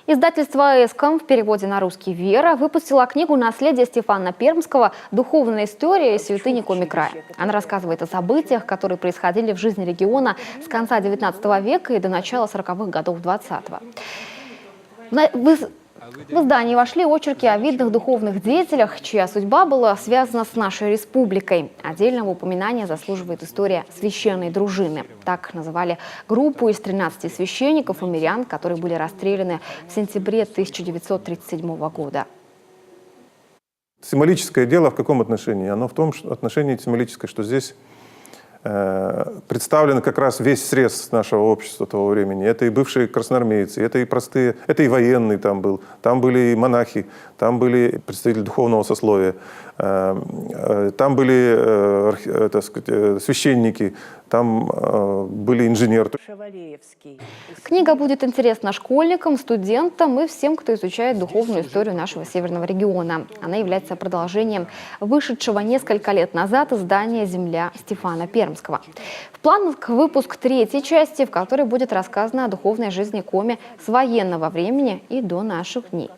Издательство «Эском» в переводе на русский «Вера» выпустило книгу «Наследие Стефана Пермского. Духовная история святыни Коми-края». Она рассказывает о событиях, которые происходили в жизни региона с конца XIX века и до начала 40-х годов XX. В издании вошли очерки о видных духовных деятелях, чья судьба была связана с нашей республикой. Отдельного упоминания заслуживает история священной дружины. Так называли группу из 13 священников и мирян, которые были расстреляны в сентябре 1937 года. Символическое дело в каком отношении? Оно в том отношении символическое, что здесь представлен как раз весь срез нашего общества того времени. Это и бывшие красноармейцы, это и простые, это и военные там был, там были и монахи, там были представители духовного сословия, там были, так сказать, священники, там были инженеры. Книга будет интересна школьникам, студентам и всем, кто изучает духовную историю нашего северного региона. Она является продолжением вышедшего несколько лет назад издания «Земля» Стефана Пермского. В планах выпуск 3-й части, в которой будет рассказано о духовной жизни Коми с военного времени и до наших дней.